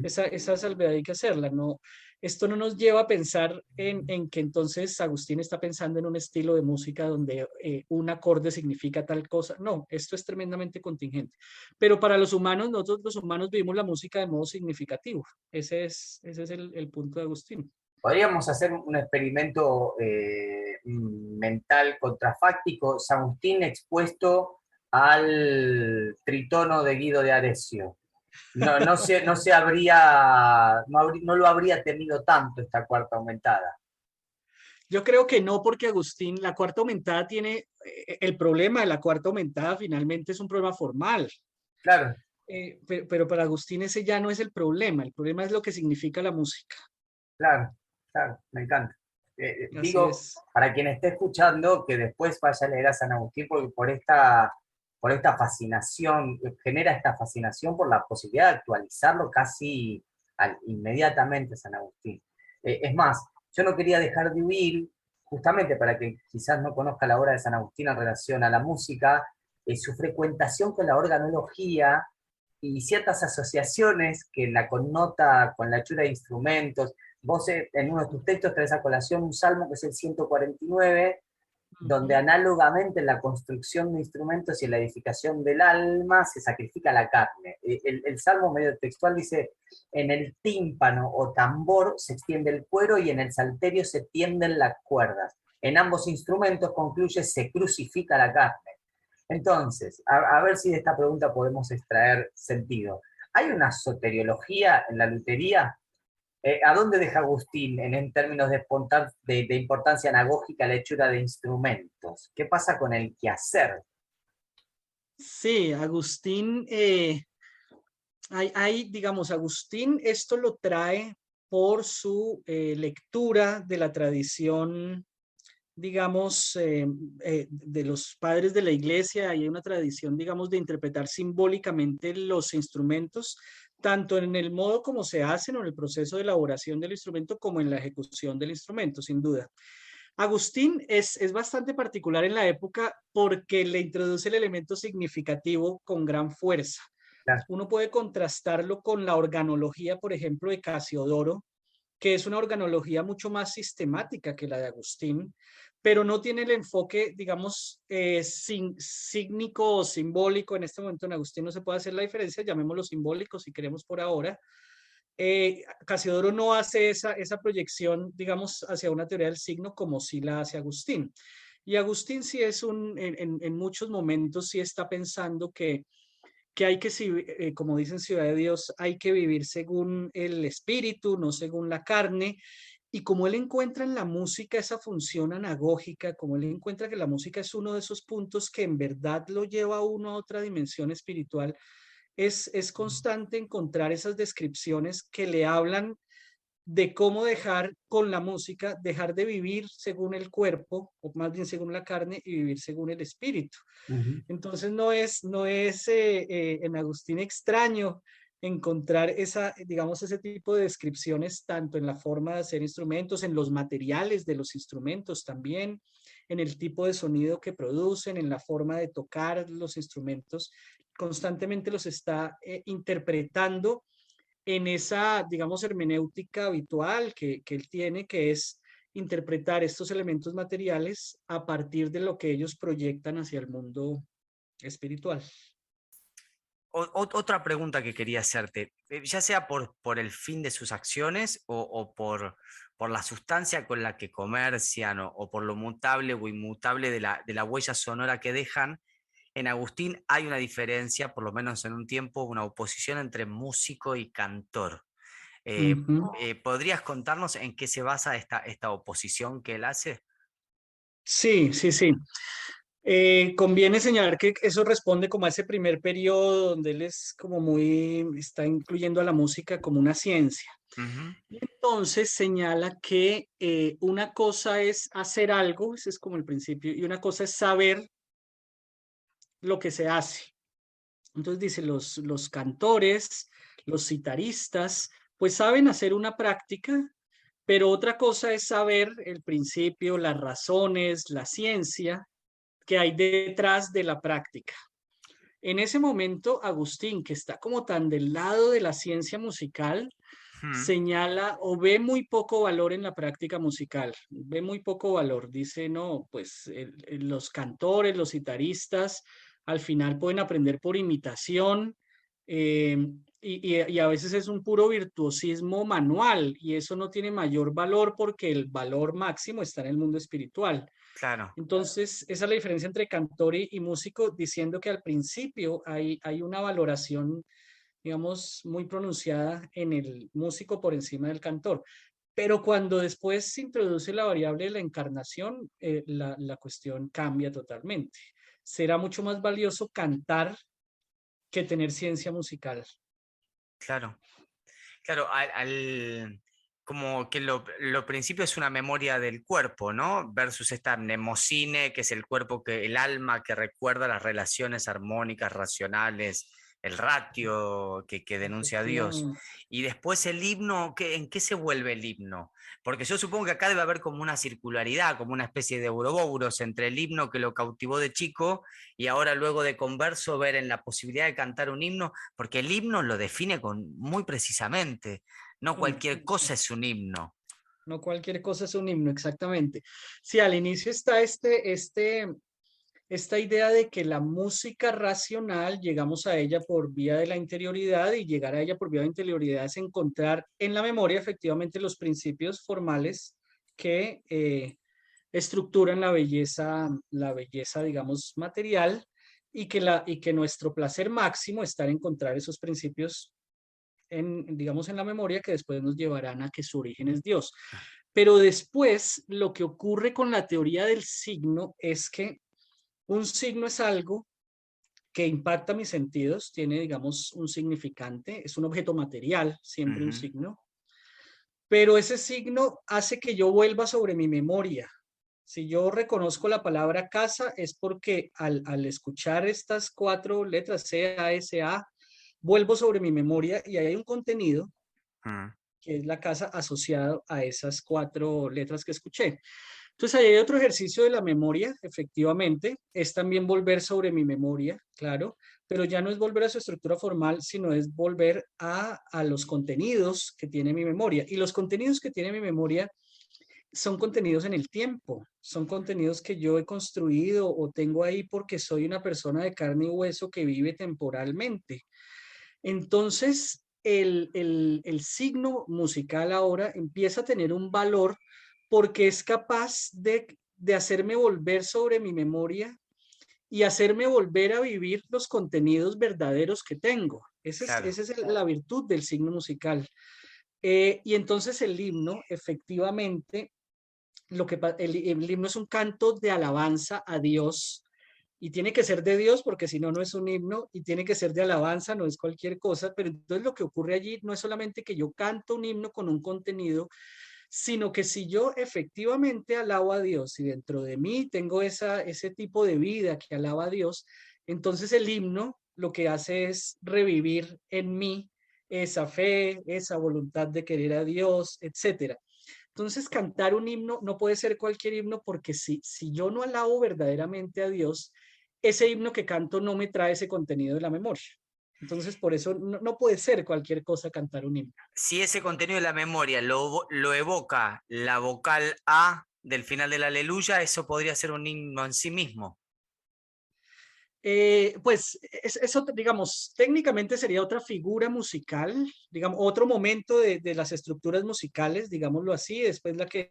Esa salvedad hay que hacerla, no. Esto no nos lleva a pensar en que entonces Agustín está pensando en un estilo de música donde un acorde significa tal cosa. No, esto es tremendamente contingente. Pero para los humanos, nosotros los humanos vivimos la música de modo significativo. Ese es el punto de Agustín. Podríamos hacer un experimento mental contrafáctico. San Agustín expuesto al tritono de Guido de Arecio. No lo habría temido tanto esta cuarta aumentada. Yo creo que no, porque Agustín, la cuarta aumentada tiene, el problema de la cuarta aumentada finalmente es un problema formal. Claro. Pero para Agustín ese ya no es el problema es lo que significa la música. Claro, me encanta. Digo, para quien esté escuchando, que después vaya a leer a San Agustín, porque por esta fascinación, genera esta fascinación por la posibilidad de actualizarlo casi inmediatamente, San Agustín. Es más, yo no quería dejar de huir, justamente para que quizás no conozca la obra de San Agustín en relación a la música, su frecuentación con la organología y ciertas asociaciones que la connota con la hechura de instrumentos. Vos en uno de tus textos traes a colación un salmo que es el 149, donde análogamente en la construcción de instrumentos y en la edificación del alma se sacrifica la carne. El salmo medio textual dice, en el tímpano o tambor se extiende el cuero y en el salterio se tienden las cuerdas. En ambos instrumentos, concluye, se crucifica la carne. Entonces, a ver si de esta pregunta podemos extraer sentido. ¿Hay una soteriología en la lutería? ¿A dónde deja Agustín en términos de importancia anagógica la hechura de instrumentos? ¿Qué pasa con el quehacer? Sí, Agustín, digamos, Agustín esto lo trae por su lectura de la tradición, digamos, de los padres de la iglesia. Hay una tradición, digamos, de interpretar simbólicamente los instrumentos, tanto en el modo como se hacen o en el proceso de elaboración del instrumento como en la ejecución del instrumento, sin duda. Agustín es bastante particular en la época porque le introduce el elemento significativo con gran fuerza. Claro. Uno puede contrastarlo con la organología, por ejemplo, de Casiodoro, que es una organología mucho más sistemática que la de Agustín, pero no tiene el enfoque, digamos, sígnico o simbólico. En este momento en Agustín no se puede hacer la diferencia, llamémoslo simbólico si queremos por ahora. Casiodoro no hace esa proyección, digamos, hacia una teoría del signo como sí la hace Agustín. Y Agustín sí es en muchos momentos sí está pensando que hay que, como dicen Ciudad de Dios, hay que vivir según el espíritu, no según la carne. Y como él encuentra en la música esa función anagógica, como él encuentra que la música es uno de esos puntos que en verdad lo lleva a uno a otra dimensión espiritual, es constante encontrar esas descripciones que le hablan de cómo dejar con la música, dejar de vivir según el cuerpo, o más bien según la carne, y vivir según el espíritu. Entonces no es en Agustín extraño encontrar digamos, ese tipo de descripciones tanto en la forma de hacer instrumentos, en los materiales de los instrumentos también, en el tipo de sonido que producen, en la forma de tocar los instrumentos. Constantemente los está interpretando en esa, digamos, hermenéutica habitual que él tiene, que es interpretar estos elementos materiales a partir de lo que ellos proyectan hacia el mundo espiritual. Otra pregunta que quería hacerte, ya sea por el fin de sus acciones o por la sustancia con la que comercian o por lo mutable o inmutable de la huella sonora que dejan, en Agustín hay una diferencia, por lo menos en un tiempo, una oposición entre músico y cantor. ¿Podrías contarnos en qué se basa esta oposición que él hace? Sí, sí, sí. Conviene señalar que eso responde como a ese primer periodo donde él es como está incluyendo a la música como una ciencia. Ujú. Y entonces señala que una cosa es hacer algo, ese es como el principio, y una cosa es saber lo que se hace. Entonces dice, los cantores, los citaristas, pues saben hacer una práctica, pero otra cosa es saber el principio, las razones, la ciencia que hay detrás de la práctica. En ese momento, Agustín, que está como tan del lado de la ciencia musical, Hmm. señala o ve muy poco valor en la práctica musical, ve muy poco valor. Dice, no, pues los cantores, los citaristas, al final pueden aprender por imitación eh, y a veces es un puro virtuosismo manual y eso no tiene mayor valor porque el valor máximo está en el mundo espiritual. Claro. Entonces, esa es la diferencia entre cantor y músico, diciendo que al principio hay una valoración, digamos, muy pronunciada en el músico por encima del cantor. Pero cuando después se introduce la variable de la encarnación, la cuestión cambia totalmente. Será mucho más valioso cantar que tener ciencia musical. Claro. Claro, como que lo principio es una memoria del cuerpo, ¿no? Versus esta mnemocine, que es el cuerpo, el alma que recuerda las relaciones armónicas, racionales, el ratio que denuncia a Dios. Efectivamente. Y después el himno, ¿en qué se vuelve el himno? Porque yo supongo que acá debe haber como una circularidad, como una especie de ouroboros entre el himno que lo cautivó de chico y ahora luego de converso ver en la posibilidad de cantar un himno, porque el himno lo define muy precisamente. No cualquier cosa es un himno. No cualquier cosa es un himno, exactamente. Sí, al inicio está esta idea de que la música racional, llegamos a ella por vía de la interioridad y llegar a ella por vía de la interioridad es encontrar en la memoria efectivamente los principios formales que estructuran la belleza, digamos, material y que nuestro placer máximo está en encontrar esos principios digamos, en la memoria que después nos llevarán a que su origen es Dios. Pero después lo que ocurre con la teoría del signo es que un signo es algo que impacta mis sentidos, tiene, digamos, un significante, es un objeto material, siempre un Ujú. signo, pero ese signo hace que yo vuelva sobre mi memoria. Si yo reconozco la palabra casa es porque al escuchar estas cuatro letras, C, A, S, A, vuelvo sobre mi memoria y ahí hay un contenido Mm. que es la casa asociado a esas cuatro letras que escuché. Entonces, ahí hay otro ejercicio de la memoria, efectivamente, es también volver sobre mi memoria, claro, pero ya no es volver a su estructura formal, sino es volver a los contenidos que tiene mi memoria. Y los contenidos que tiene mi memoria son contenidos en el tiempo, son contenidos que yo he construido o tengo ahí porque soy una persona de carne y hueso que vive temporalmente. Entonces, el signo musical ahora empieza a tener un valor porque es capaz de hacerme volver sobre mi memoria y hacerme volver a vivir los contenidos verdaderos que tengo. Claro. Esa es la virtud del signo musical. Y entonces el himno, efectivamente, el himno es un canto de alabanza a Dios y tiene que ser de Dios porque si no, no es un himno y tiene que ser de alabanza, no es cualquier cosa, pero entonces lo que ocurre allí no es solamente que yo canto un himno con un contenido, sino que si yo efectivamente alabo a Dios y dentro de mí tengo ese tipo de vida que alaba a Dios, entonces el himno lo que hace es revivir en mí esa fe, esa voluntad de querer a Dios, etcétera. Entonces, cantar un himno no puede ser cualquier himno porque si yo no alabo verdaderamente a Dios, ese himno que canto no me trae ese contenido de la memoria. Entonces, por eso no puede ser cualquier cosa cantar un himno. Si ese contenido de la memoria lo evoca la vocal A del final del Aleluya, eso podría ser un himno en sí mismo. Pues eso, digamos, técnicamente sería otra figura musical, digamos, otro momento de las estructuras musicales, digámoslo así, después la que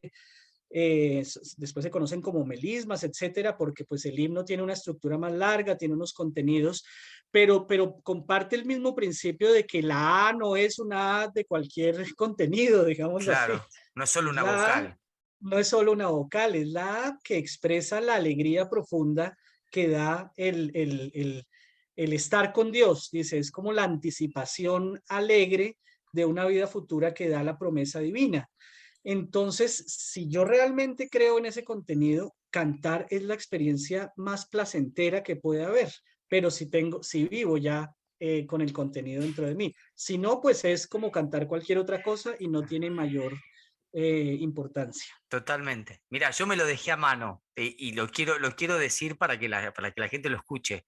después se conocen como melismas, etcétera, porque pues el himno tiene una estructura más larga, tiene unos contenidos, pero comparte el mismo principio de que la A no es una A de cualquier contenido, digámoslo así. Claro, no es solo Es una la A, vocal. no es solo una vocal, es la A que expresa la alegría profunda que da el estar con Dios. Dice, es como la anticipación alegre de una vida futura que da la promesa divina. Entonces, si yo realmente creo en ese contenido, cantar es la experiencia más placentera que puede haber, pero si vivo ya con el contenido dentro de mí. Si no, pues es como cantar cualquier otra cosa y no tiene mayor importancia. Totalmente. Mira, yo me lo dejé a mano y lo quiero decir para que la gente lo escuche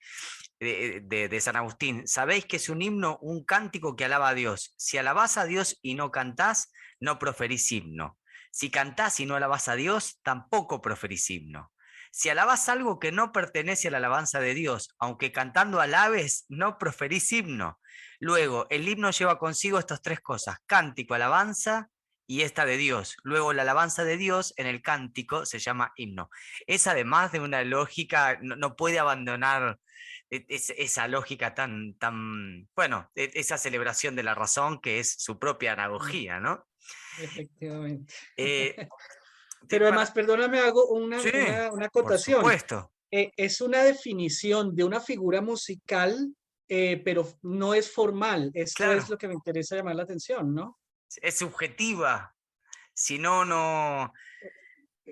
de San Agustín. Sabéis que es un himno, un cántico que alaba a Dios. Si alabás a Dios y no cantás, no proferís himno. Si cantás y no alabás a Dios, tampoco proferís himno. Si alabás algo que no pertenece a la alabanza de Dios, aunque cantando alabes, no proferís himno. Luego, el himno lleva consigo estas tres cosas: cántico, alabanza y esta de Dios. Luego la alabanza de Dios en el cántico se llama himno. Es además de una lógica, no puede abandonar esa lógica bueno, esa celebración de la razón que es su propia anagogía, ¿no? Efectivamente. Eh, Pero además, para... perdóname, hago Sí, una por acotación. supuesto, Es una definición de una figura musical, pero no es formal. Esto es claro, lo que me interesa llamar la atención, ¿no? es subjetiva, si no, no,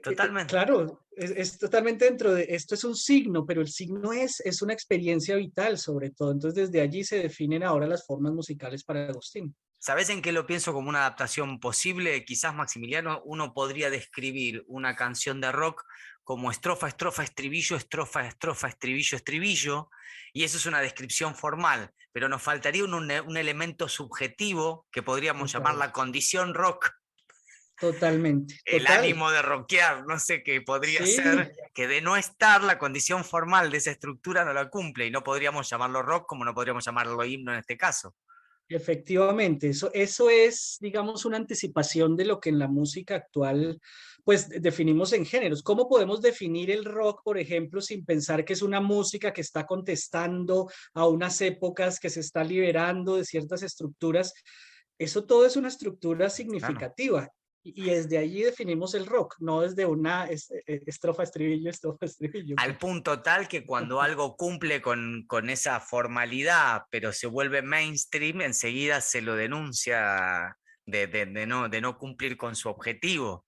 totalmente. Claro, es totalmente dentro de esto es un signo, pero el signo es una experiencia vital sobre todo. Entonces, desde allí se definen ahora las formas musicales para Agustín. ¿Sabes en qué lo pienso como una adaptación posible? Quizás, Maximiliano, uno podría describir una canción de rock como estrofa, estrofa, estribillo, estrofa, estrofa, estribillo, estribillo, y eso es una descripción formal, pero nos faltaría un elemento subjetivo que podríamos llamar Total, la condición rock, totalmente, el total. ánimo de rockear, no sé qué podría Sí, ser, que de no estar la condición formal de esa estructura no la cumple, y no podríamos llamarlo rock como no podríamos llamarlo himno en este caso. efectivamente, eso es, digamos, una anticipación de lo que en la música actual, pues definimos en géneros. ¿Cómo podemos definir el rock, por ejemplo, sin pensar que es una música que está contestando a unas épocas, que se está liberando de ciertas estructuras? Eso todo es una estructura Claro. significativa. Y desde allí definimos el rock, no desde una estrofa, estribillo. Al punto tal que cuando algo cumple con esa formalidad, pero se vuelve mainstream, enseguida se lo denuncia de no cumplir con su objetivo.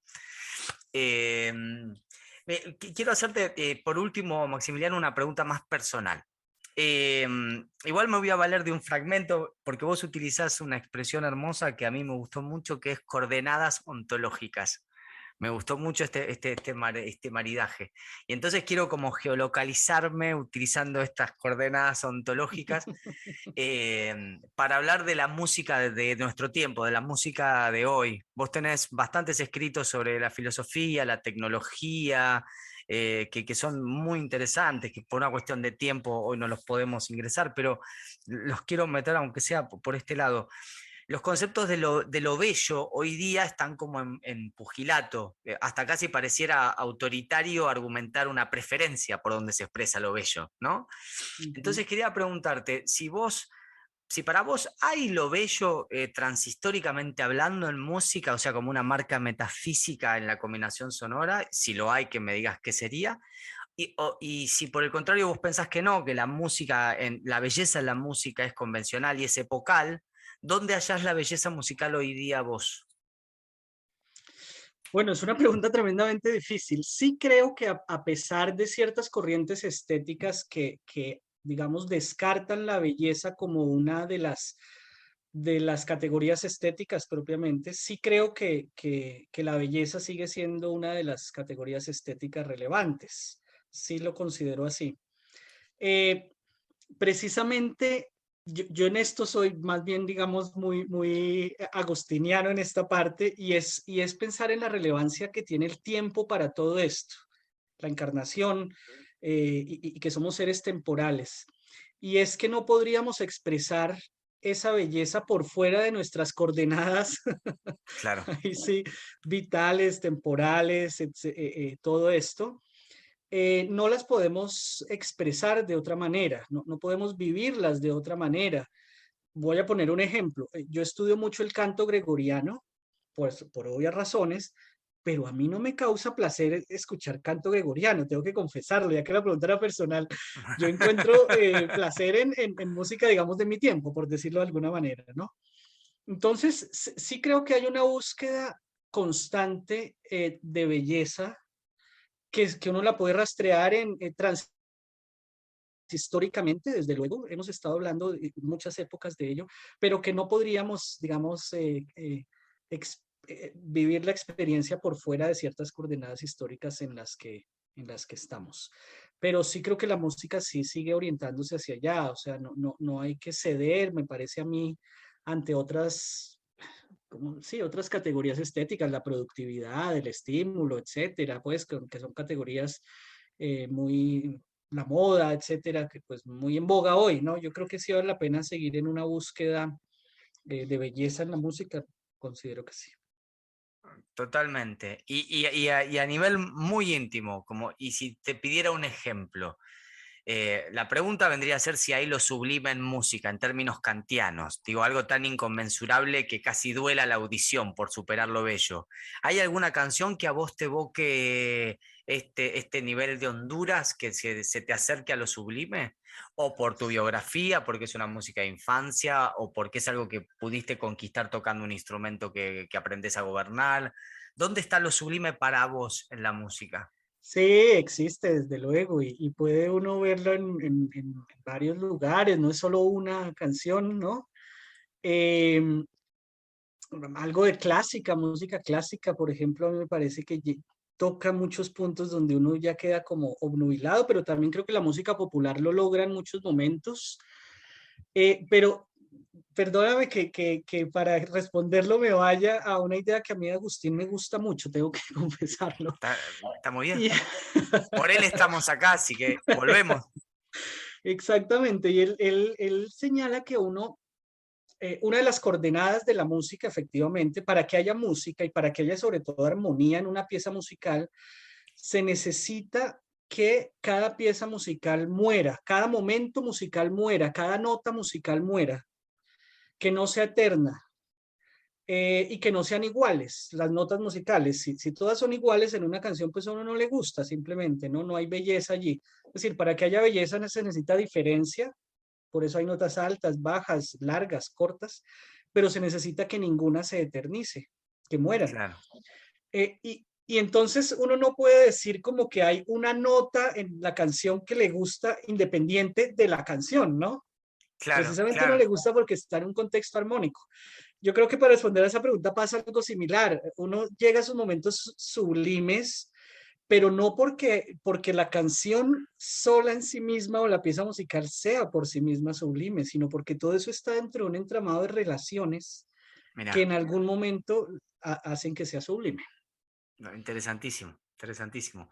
Eh, quiero hacerte, por último, Maximiliano, una pregunta más personal. Eh, Igual me voy a valer de un fragmento, porque vos utilizás una expresión hermosa que a mí me gustó mucho, que es coordenadas ontológicas. Me gustó mucho este maridaje. Y entonces quiero como geolocalizarme utilizando estas coordenadas ontológicas para hablar de la música de nuestro tiempo, de la música de hoy. Vos tenés bastantes escritos sobre la filosofía, la tecnología, que son muy interesantes, que por una cuestión de tiempo hoy no los podemos ingresar, pero los quiero meter aunque sea por este lado. Los conceptos de lo bello hoy día están como en pugilato, hasta casi pareciera autoritario argumentar una preferencia por donde se expresa lo bello, ¿no? Entonces quería preguntarte, si para vos hay lo bello transhistóricamente hablando en música, o sea, como una marca metafísica en la combinación sonora, si lo hay, que me digas qué sería, y si por el contrario vos pensás que no, que la música, la belleza en la música es convencional y es epocal, ¿dónde hallás la belleza musical hoy día vos? Bueno, es una pregunta tremendamente difícil. Sí creo que a pesar de ciertas corrientes estéticas que, digamos, descartan la belleza como una de las categorías estéticas propiamente, sí creo que la belleza sigue siendo una de las categorías estéticas relevantes. Sí lo considero así. Eh, Precisamente yo en esto soy más bien, digamos, muy agostiniano en esta parte y es pensar en la relevancia que tiene el tiempo para todo esto, la encarnación y que somos seres temporales. Y es que no podríamos expresar esa belleza por fuera de nuestras coordenadas, Claro, ahí sí, vitales, temporales, todo esto no las podemos expresar de otra manera, no podemos vivirlas de otra manera. Voy a poner un ejemplo. Yo estudio mucho el canto gregoriano, pues, por obvias razones, pero a mí no me causa placer escuchar canto gregoriano, tengo que confesarlo, ya que la pregunta era personal. Yo encuentro placer en música, digamos, de mi tiempo, por decirlo de alguna manera, ¿no? Entonces, sí creo que hay una búsqueda constante de belleza que uno la puede rastrear en históricamente, desde luego, hemos estado hablando de muchas épocas de ello, pero que no podríamos, digamos, vivir la experiencia por fuera de ciertas coordenadas históricas en las que estamos. Pero sí creo que la música sí sigue orientándose hacia allá, o sea, no hay que ceder, me parece a mí, ante otras como, sí, otras categorías estéticas, la productividad, el estímulo, etcétera, pues que son categorías muy, la moda, etcétera, que pues muy en boga hoy, ¿no? Yo creo que sí vale la pena seguir en una búsqueda de belleza en la música, considero que sí. totalmente. Y a nivel muy íntimo, como, y si te pidiera un ejemplo, la pregunta vendría a ser si hay lo sublime en música, en términos kantianos. Digo, algo tan inconmensurable que casi duela la audición por superar lo bello. ¿Hay alguna canción que a vos te evoque este nivel de Honduras, que se te acerque a lo sublime? ¿O por tu biografía, porque es una música de infancia, o porque es algo que pudiste conquistar tocando un instrumento que aprendes a gobernar? ¿Dónde está lo sublime para vos en la música? Sí, existe desde luego y puede uno verlo en varios lugares, no es solo una canción, ¿no? Em, Algo de clásica, música clásica, por ejemplo, a mí me parece que toca muchos puntos donde uno ya queda como obnubilado, pero también creo que la música popular lo logra en muchos momentos. Pero perdóname que para responderlo me vaya a una idea que a mí de Agustín me gusta mucho, tengo que confesarlo. Está muy bien. Y, Por él estamos acá, así que volvemos. exactamente, y él señala que una de las coordenadas de la música, efectivamente, para que haya música y para que haya sobre todo armonía en una pieza musical, se necesita que cada pieza musical muera, cada momento musical muera, cada nota musical muera, que no sea eterna y que no sean iguales las notas musicales. Si todas son iguales en una canción, pues a uno no le gusta simplemente, ¿no? No hay belleza allí. Es decir, para que haya belleza se necesita diferencia, por eso hay notas altas, bajas, largas, cortas, pero se necesita que ninguna se eternice, que mueran. Claro, Y entonces uno no puede decir como que hay una nota en la canción que le gusta independiente de la canción, ¿no? claro, Precisamente no claro. le gusta porque está en un contexto armónico. yo creo que para responder a esa pregunta pasa algo similar. Uno llega a esos momentos sublimes, pero no porque la canción sola en sí misma o la pieza musical sea por sí misma sublime, sino porque todo eso está dentro de un entramado de relaciones Mirá. que en algún momento hacen que sea sublime. No, interesantísimo, interesantísimo.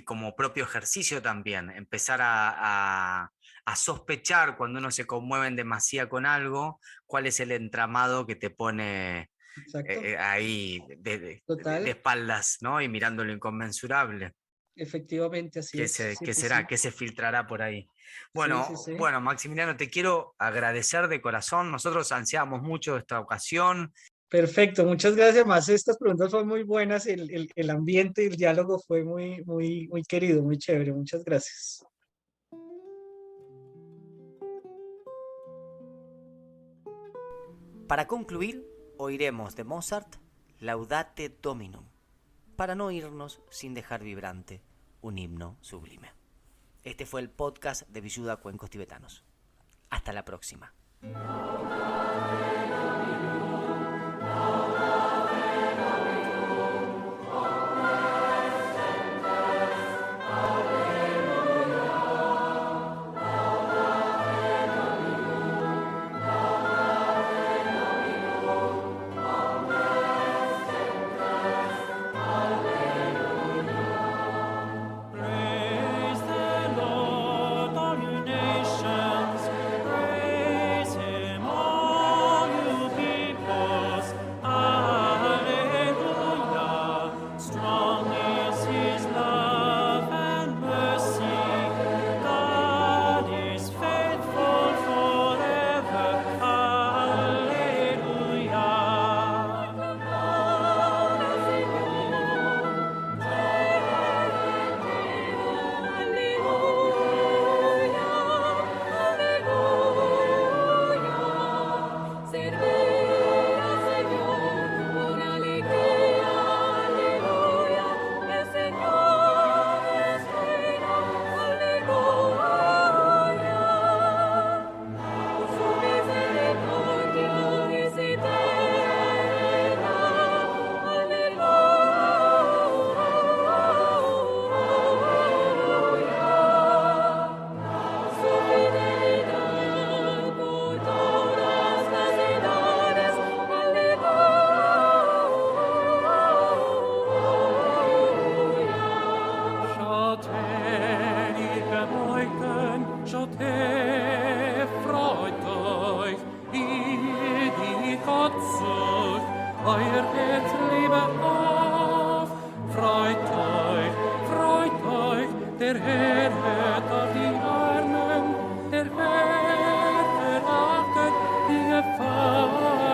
Como propio ejercicio también, empezar a sospechar cuando uno se conmueve en demasía con algo, cuál es el entramado que te pone Exacto, ahí de total, espaldas, ¿no? Y mirando lo inconmensurable. efectivamente, así es. Sí, ¿Qué sí, será? sí. ¿Qué se filtrará por ahí? Sí, sí, sí. Bueno, Maximiliano, te quiero agradecer de corazón. Nosotros ansiábamos mucho esta ocasión. Perfecto, muchas gracias. Más estas preguntas fueron muy buenas. El ambiente y el diálogo fue muy, muy, muy querido, muy chévere. Muchas gracias. Para concluir, oiremos de Mozart Laudate Dominum, para no irnos sin dejar vibrante un himno sublime. Este fue el podcast de Villuda Cuencos Tibetanos. Hasta la próxima. Praise the Lord, all you nations. Praise Him, all you peoples. Alleluia. Strong is His love and mercy. God is faithful forever. Alleluia. Schaut her, ihr Gebeugten, schaut her, freut euch, ihr, die Gott sucht, euer Herz lebe auf. Freut euch, der Herr hört auf die Armen, der Herr verachtet die Gefahr.